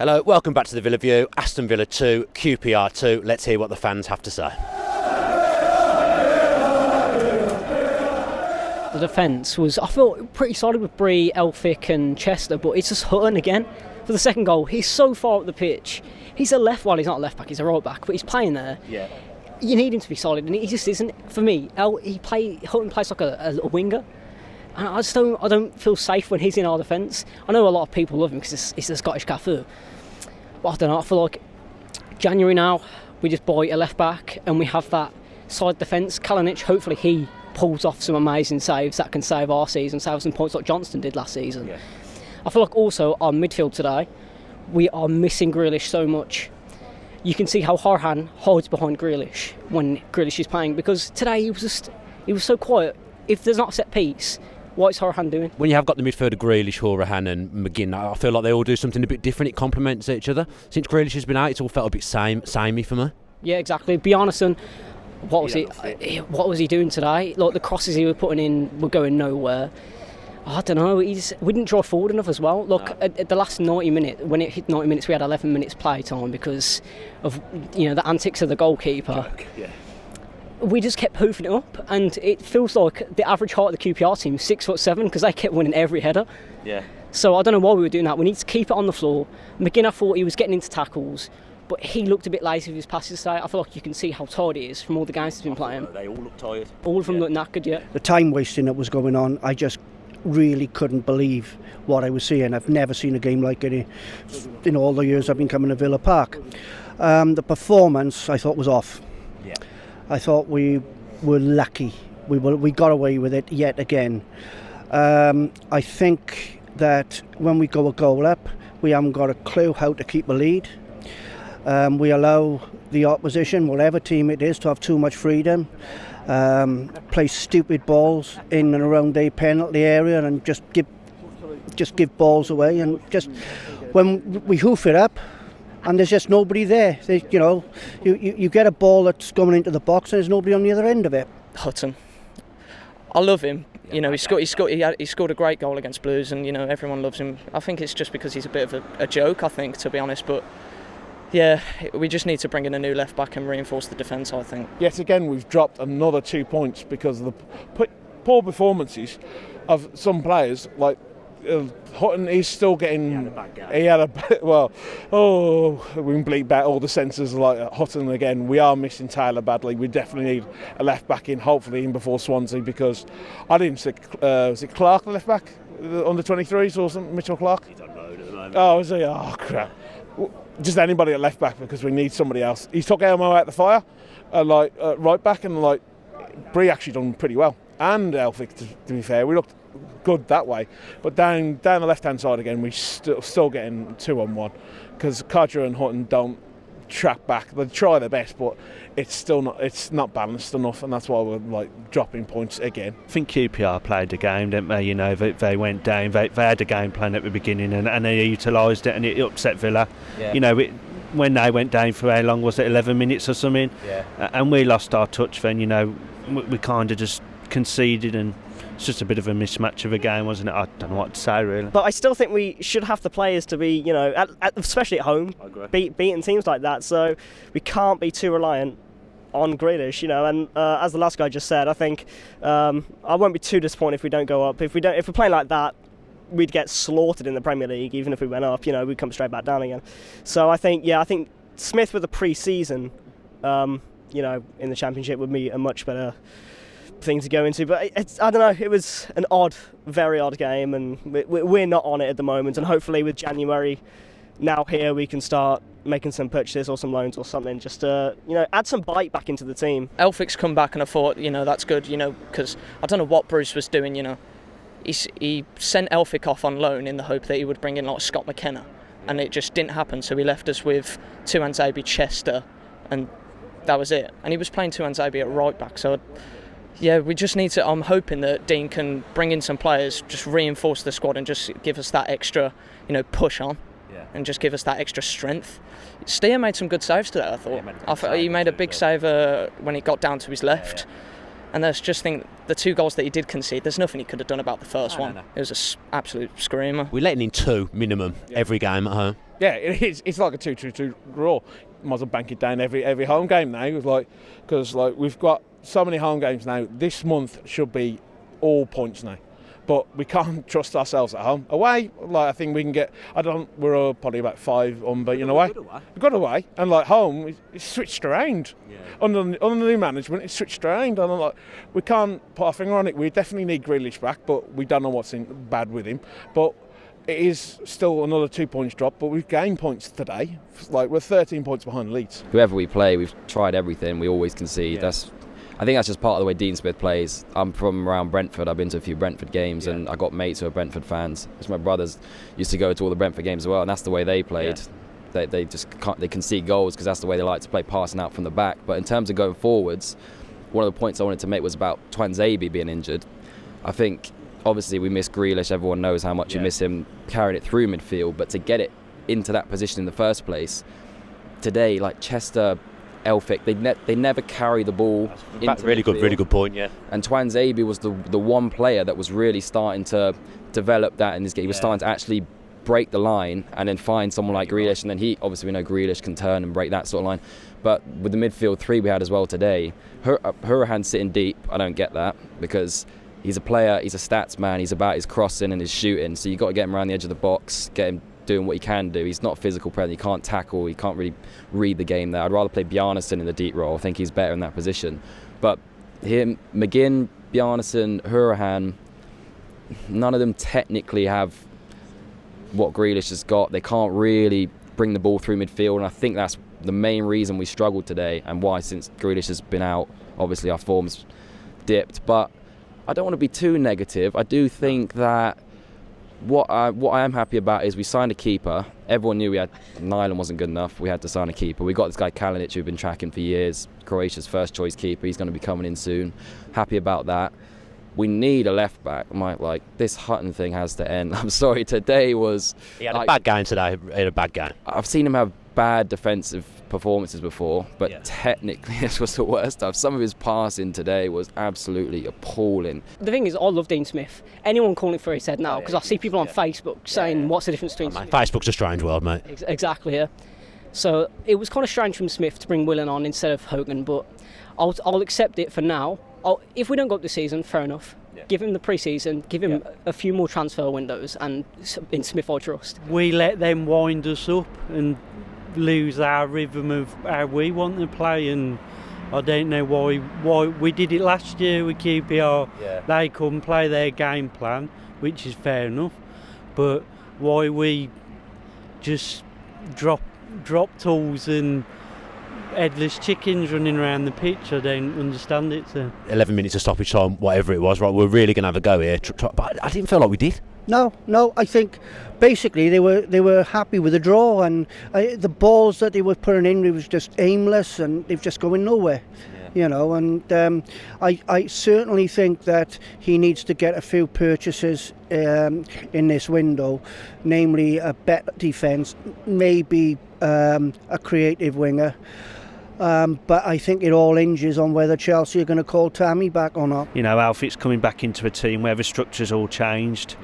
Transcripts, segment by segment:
Hello, welcome back to the Villa View. Aston Villa 2, QPR 2. Let's hear what the fans have to say. The defence was, I thought, pretty solid with Bree, Elphick and Chester, but it's just Hutton again. For the second goal, he's so far up the pitch. He's he's not a left back, he's a right back, but he's playing there. Yeah. You need him to be solid, and he just isn't. For me, Hutton plays like a little winger. And I don't feel safe when he's in our defence. I know a lot of people love him because he's the Scottish Cafu. But I don't know, I feel like January now, we just buy a left back and we have that side defence. Kalinic, hopefully he pulls off some amazing saves that can save our season, save some points like Johnston did last season. Yeah. I feel like also our midfield today, we are missing Grealish so much. You can see how Horan hides behind Grealish when Grealish is playing, because today he was so quiet. If there's not a set piece, what's Horan doing? When you have got the midfielder Grealish, Horan and McGinn, I feel like they all do something a bit different. It complements each other. Since Grealish has been out, it's all felt a bit samey for me. Yeah, exactly. Bjarnason, what was he doing today? Like the crosses he was putting in were going nowhere. I don't know. We didn't draw forward enough as well. Look, at the last 90 minutes, when it hit 90 minutes, we had 11 minutes play time because of the antics of the goalkeeper. Yeah. We just kept hoofing it up, and it feels like the average height of the QPR team is 6'7" because they kept winning every header. Yeah. So I don't know why we were doing that. We need to keep it on the floor. McGinn, I thought he was getting into tackles, but he looked a bit lazy with his passes today. I feel like you can see how tired he is from all the games he's been playing. They all look tired. All of them look knackered, yeah. The time wasting that was going on, I just really couldn't believe what I was seeing. I've never seen a game like it in all the years I've been coming to Villa Park. The performance I thought was off. Yeah. I thought we were lucky. We got away with it yet again. I think that when we go a goal up, we haven't got a clue how to keep a lead. We allow the opposition, whatever team it is, to have too much freedom. Play stupid balls in and around their penalty area and just give balls away, and just when we hoof it up and there's just nobody there, you get a ball that's going into the box and there's nobody on the other end of it. Hutton, I love him. He scored a great goal against Blues, and everyone loves him. I think it's just because he's a bit of a joke, I think, to be honest, but yeah, we just need to bring in a new left back and reinforce the defence, I think. Yet again, we've dropped another 2 points because of the poor performances of some players. Like Hutton, he's still getting. He had a bad game. We can bleep back all the senses like Hutton again. We are missing Taylor badly. We definitely need a left back in, hopefully in before Swansea, because I didn't see. Was it Clark, the left back, under 23s or something? Mitchell Clark. He's on load at the moment. Oh, is he? Oh crap. Just anybody at left back, because we need somebody else. He took Elmo out the fire, right back, and Bree actually done pretty well, and Elphick, to be fair, we looked good that way. But down the left hand side again, we still getting 2-on-1 because Kodja and Hutton don't track back. They try their best, but it's not balanced enough, and that's why we're dropping points again. I think QPR played the game, didn't they? They went down. They had a game plan at the beginning, and they utilised it, and it upset Villa. Yeah. When they went down for how long was it? 11 minutes or something. Yeah. And we lost our touch. Then we kind of just conceded, and it's just a bit of a mismatch of a game, wasn't it? I don't know what to say, really. But I still think we should have the players to be, especially at home, beating teams like that. So we can't be too reliant on Grealish, And as the last guy just said, I think I won't be too disappointed if we don't go up. If we're playing like that, we'd get slaughtered in the Premier League. Even if we went up, we'd come straight back down again. So I think Smith with a pre-season, in the Championship would be a much better thing to go into, but I don't know, it was an very odd game, and we're not on it at the moment, and hopefully with January now here we can start making some purchases or some loans or something, just to add some bite back into the team. Elphick's come back, and I thought that's good, because I don't know what Bruce was doing. He sent Elphick off on loan in the hope that he would bring in Scott McKenna, and it just didn't happen, so he left us with Tuanzebe, Chester, and that was it, and he was playing Tuanzebe at right back, so yeah, we just need to. I'm hoping that Dean can bring in some players, just reinforce the squad, and just give us that extra, push on, and just give us that extra strength. Steer made some good saves today, I thought. He made a big save when he got down to his left, and there's just the 2 goals that he did concede. There's nothing he could have done about the first one. No. It was an absolute screamer. We're letting in 2 minimum every game at home. Yeah, it is. It's like a 2-2 draw. Might as well bank it down every home game now. Because we've got so many home games now. This month should be all points now. But we can't trust ourselves at home. Away, I think we can get. We're all probably about 5 unbeaten away. We got away, and home, it's switched around. Yeah. Under the new management, it's switched around, and we can't put our finger on it. We definitely need Grealish back, but we don't know what's bad with him. But it is still another 2 points drop, but we've gained points today. We're 13 points behind Leeds. Whoever we play, we've tried everything. We always concede. Yeah. I think that's just part of the way Dean Smith plays. I'm from around Brentford. I've been to a few Brentford games, and I got mates who are Brentford fans. My brothers used to go to all the Brentford games as well, and that's the way they played. Yeah. They just can't. They concede goals because that's the way they like to play, passing out from the back. But in terms of going forwards, one of the points I wanted to make was about Twanzebe being injured. I think obviously we miss Grealish. Everyone knows how much you miss him carrying it through midfield. But to get it into that position in the first place, today, Chester, Elphick, they never carry the ball into really good point, yeah. And Twanzebe was the one player that was really starting to develop that in his game. He was starting to actually break the line and then find someone like Grealish, and then we know Grealish can turn and break that sort of line. But with the midfield three we had as well today, Hourihan sitting deep, I don't get that, because he's a player, he's a stats man, he's about his crossing and his shooting, so you've got to get him around the edge of the box, get him doing what he can do. He's not physical present, he can't tackle, he can't really read the game there. I'd rather play Bjarnason in the deep role. I think he's better in that position. But him, McGinn, Bjarnason, Hourihan, none of them technically have what Grealish has got. They can't really bring the ball through midfield, and I think that's the main reason we struggled today, and why, since Grealish has been out, obviously our form's dipped. But I don't want to be too negative. I do think that what I am happy about is we signed a keeper. Everyone knew Nyland wasn't good enough. We had to sign a keeper. We got this guy Kalinic, who we've been tracking for years, Croatia's first choice keeper. He's going to be coming in soon. Happy about that. We need a left back. This Hutton thing has to end. I'm sorry, today was... He had a bad game today. He had a bad game. I've seen him have bad defensive performances before, but technically this was the worst stuff. Some of his passing today was absolutely appalling. The thing is, I love Dean Smith. Anyone calling for his head now, because I see people on Facebook saying, what's the difference between Smith? Facebook's a strange world, mate. Exactly, yeah. So it was kind of strange from Smith to bring Willen on instead of Hogan, but I'll accept it for now. If we don't go up this season, fair enough. Yeah. Give him the pre-season, give him a few more transfer windows, and in Smith I trust. We let them wind us up and lose our rhythm of how we want to play, and I don't know why we did it last year with QPR. They couldn't play their game plan, which is fair enough, but why we just drop tools and headless chickens running around the pitch, I don't understand it. So 11 minutes of stoppage time, whatever it was, right, we're really going to have a go here, but I didn't feel like we did. No, I think basically they were happy with the draw, and the balls that they were putting in, it was just aimless and they've just going nowhere. And I certainly think that he needs to get a few purchases in this window, namely a better defence, maybe a creative winger. But I think it all hinges on whether Chelsea are going to call Tammy back or not. Alfie's coming back into a team where the structure's all changed.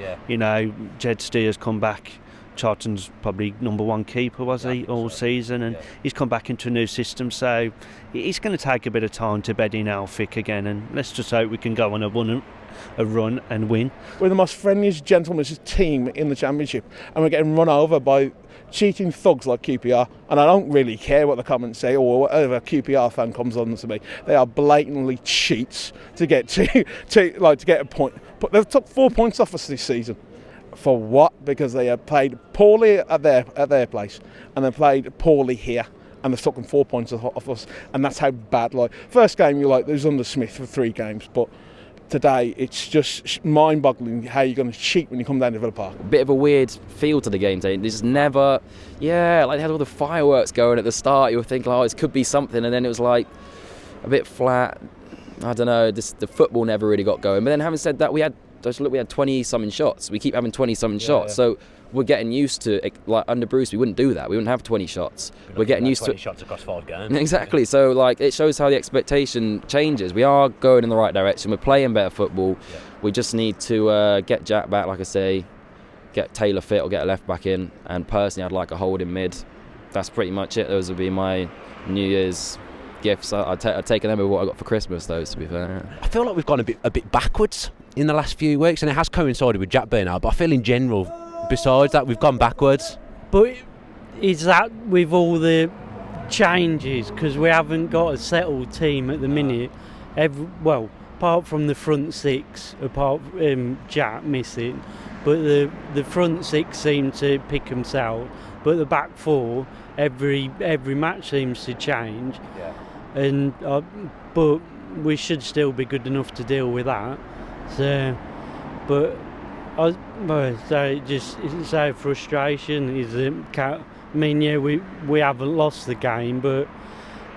Jed Steer's come back. Charlton's probably number one keeper, was he, all season, and he's come back into a new system, so it's going to take a bit of time to bed in Alfie again, and let's just hope we can go on a run and win. We're the most friendliest, gentlest team in the Championship, and we're getting run over by cheating thugs like QPR, and I don't really care what the comments say or whatever QPR fan comes on to me. They are blatantly cheats to get to get a point. But they've took 4 points off us this season. For what? Because they have played poorly at their place, and they played poorly here, and they've taken 4 points off us, and that's how bad. First game, it was under Smith for 3 games, but today it's just mind-boggling how you're going to cheat when you come down to Villa Park. A bit of a weird feel to the game today. There's never, they had all the fireworks going at the start. You were thinking, this could be something, and then it was a bit flat. I don't know. The football never really got going. But then, having said that, we had 20-something shots. We keep having 20-something shots. So we're getting used to it. Under Bruce, we wouldn't do that. We wouldn't have 20 shots. We're getting used to 20 shots across 5 games. Exactly. So it shows how the expectation changes. We are going in the right direction. We're playing better football. We just need to get Jack back, like I say, get Taylor fit or get a left back in. And personally, I'd like a holding mid. That's pretty much it. Those would be my New Year's gifts. I'd taken them with what I got for Christmas, though, to be fair. I feel like we've gone a bit backwards in the last few weeks, and it has coincided with Jack being out, but I feel in general, besides that, we've gone backwards. But is that with all the changes? Because we haven't got a settled team at the minute. Apart from the front six, apart from Jack missing, but the front six seem to pick themselves. But the back four, every match seems to change. Yeah. And but we should still be good enough to deal with that. So, but it's our frustration is that. I mean, yeah, we haven't lost the game, but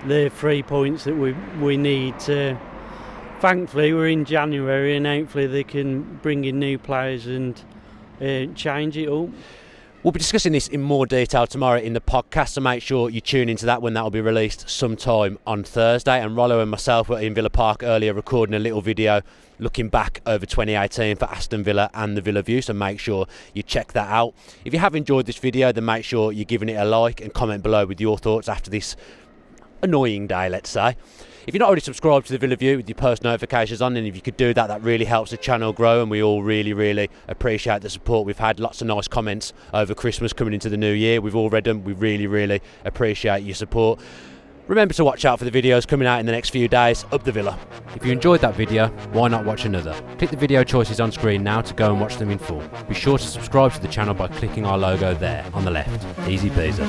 they're 3 points that we need to. Thankfully, we're in January, and hopefully they can bring in new players and change it all. We'll be discussing this in more detail tomorrow in the podcast, so make sure you tune into that when that will be released sometime on Thursday. And Rollo and myself were in Villa Park earlier recording a little video looking back over 2018 for Aston Villa and the Villa View, so make sure you check that out. If you have enjoyed this video, then make sure you're giving it a like and comment below with your thoughts after this annoying day, let's say. If you're not already subscribed to the Villa View with your post notifications on, and if you could do that, that really helps the channel grow, and we all really, really appreciate the support. We've had lots of nice comments over Christmas coming into the new year. We've all read them. We really, really appreciate your support. Remember to watch out for the videos coming out in the next few days. Up the Villa. If you enjoyed that video, why not watch another? Click the video choices on screen now to go and watch them in full. Be sure to subscribe to the channel by clicking our logo there on the left. Easy peasy.